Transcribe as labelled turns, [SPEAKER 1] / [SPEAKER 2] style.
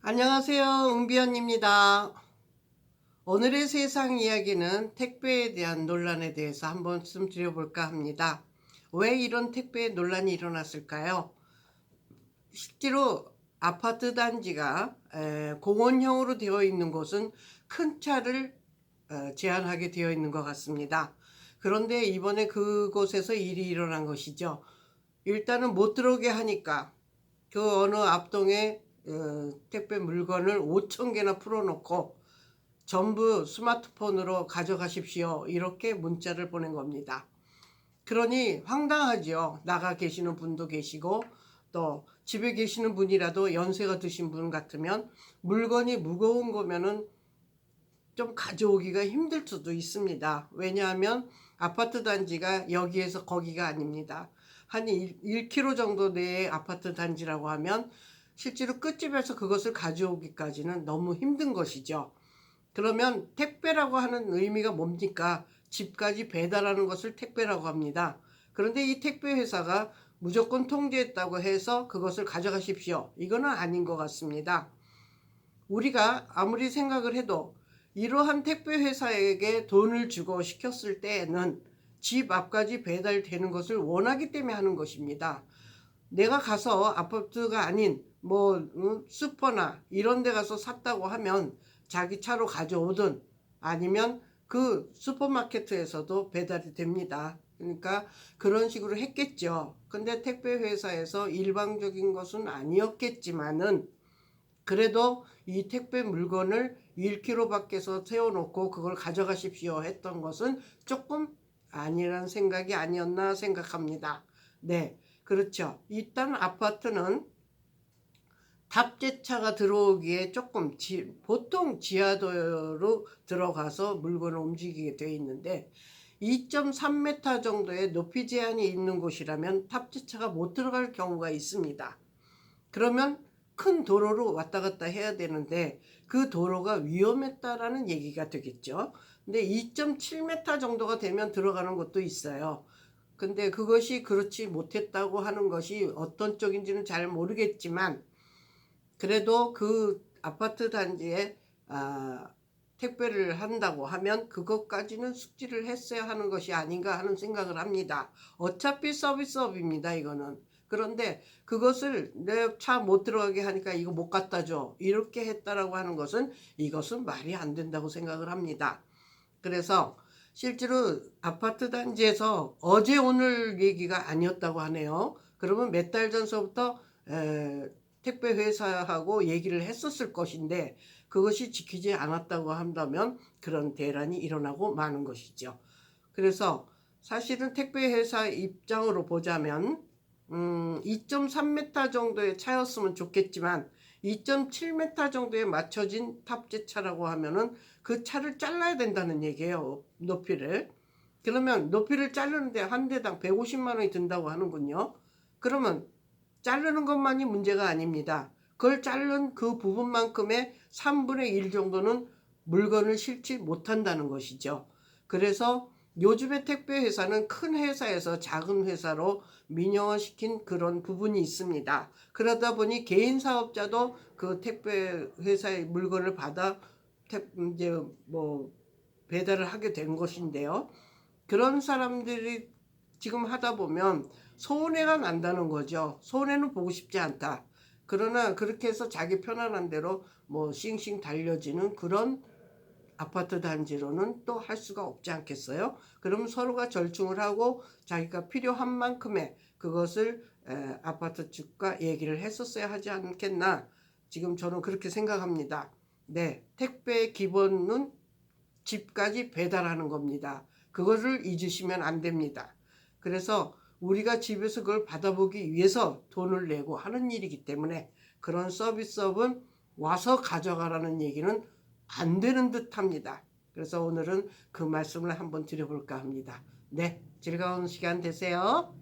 [SPEAKER 1] 안녕하세요. 응비언입니다. 오늘의 세상 이야기는 택배에 대한 논란에 대해서 한번 말씀 드려볼까 합니다. 왜 이런 택배 논란이 일어났을까요? 실제로 아파트 단지가 공원형으로 되어 있는 곳은 큰 차를 제한하게 되어 있는 것 같습니다. 그런데 이번에 그곳에서 일이 일어난 것이죠. 일단은 못 들어오게 하니까 그 어느 앞동에 택배 물건을 5천 개나 풀어놓고 전부 스마트폰으로 가져가십시오. 이렇게 문자를 보낸 겁니다. 그러니 황당하죠. 나가 계시는 분도 계시고 또 집에 계시는 분이라도 연세가 드신 분 같으면 물건이 무거운 거면은 좀 가져오기가 힘들 수도 있습니다. 왜냐하면 아파트 단지가 여기에서 거기가 아닙니다. 한 1km 정도 내의 아파트 단지라고 하면 실제로 끝집에서 그것을 가져오기까지는 너무 힘든 것이죠. 그러면 택배라고 하는 의미가 뭡니까? 집까지 배달하는 것을 택배라고 합니다. 그런데 이 택배 회사가 무조건 통제했다고 해서 그것을 가져가십시오. 이거는 아닌 것 같습니다. 우리가 아무리 생각을 해도 이러한 택배 회사에게 돈을 주고 시켰을 때에는 집 앞까지 배달되는 것을 원하기 때문에 하는 것입니다. 내가 가서 아파트가 아닌 슈퍼나 이런 데 가서 샀다고 하면 자기 차로 가져오든 아니면 그 슈퍼마켓에서도 배달이 됩니다. 그러니까 그런 식으로 했겠죠. 근데 택배 회사에서 일방적인 것은 아니었겠지만은 그래도 이 택배 물건을 1km 밖에서 세워놓고 그걸 가져가십시오 했던 것은 조금 아니란 생각이 아니었나 생각합니다. 네, 그렇죠. 일단 아파트는 탑재차가 들어오기에 조금 보통 지하도로 들어가서 물건을 움직이게 되어 있는데 2.3m 정도의 높이 제한이 있는 곳이라면 탑재차가 못 들어갈 경우가 있습니다. 그러면 큰 도로로 왔다 갔다 해야 되는데 그 도로가 위험했다라는 얘기가 되겠죠. 근데 2.7m 정도가 되면 들어가는 곳도 있어요. 근데 그것이 그렇지 못했다고 하는 것이 어떤 쪽인지는 잘 모르겠지만 그래도 그 아파트 단지에 택배를 한다고 하면 그것까지는 숙지를 했어야 하는 것이 아닌가 하는 생각을 합니다. 어차피 서비스업입니다, 이거는. 그런데 그것을 내 차 못 들어가게 하니까 이거 못 갖다 줘. 이렇게 했다라고 하는 것은 이것은 말이 안 된다고 생각을 합니다. 그래서 실제로 아파트 단지에서 어제 오늘 얘기가 아니었다고 하네요. 그러면 몇 달 전서부터 택배 회사하고 얘기를 했었을 것인데 그것이 지키지 않았다고 한다면 그런 대란이 일어나고 마는 것이죠. 그래서 사실은 택배 회사 입장으로 보자면 2.3m 정도의 차였으면 좋겠지만 2.7m 정도에 맞춰진 탑재차라고 하면은 그 차를 잘라야 된다는 얘기예요. 높이를. 그러면 높이를 자르는데 한 대당 150만 원이 든다고 하는군요. 그러면 자르는 것만이 문제가 아닙니다. 그걸 자른 그 부분만큼의 3분의 1 정도는 물건을 실지 못한다는 것이죠. 그래서 요즘의 택배 회사는 큰 회사에서 작은 회사로 민영화시킨 그런 부분이 있습니다. 그러다 보니 개인 사업자도 그 택배 회사의 물건을 받아 이제 배달을 하게 된 것인데요. 그런 사람들이 지금 하다 보면 손해가 난다는 거죠. 손해는 보고 싶지 않다. 그러나 그렇게 해서 자기 편안한 대로 싱싱 달려지는 그런 아파트 단지로는 또 할 수가 없지 않겠어요? 그러면 서로가 절충을 하고 자기가 필요한 만큼의 그것을 아파트 측과 얘기를 했었어야 하지 않겠나? 지금 저는 그렇게 생각합니다. 네, 택배의 기본은 집까지 배달하는 겁니다. 그거를 잊으시면 안 됩니다. 그래서 우리가 집에서 그걸 받아보기 위해서 돈을 내고 하는 일이기 때문에 그런 서비스업은 와서 가져가라는 얘기는 안 되는 듯 합니다. 그래서 오늘은 그 말씀을 한번 드려볼까 합니다. 네, 즐거운 시간 되세요.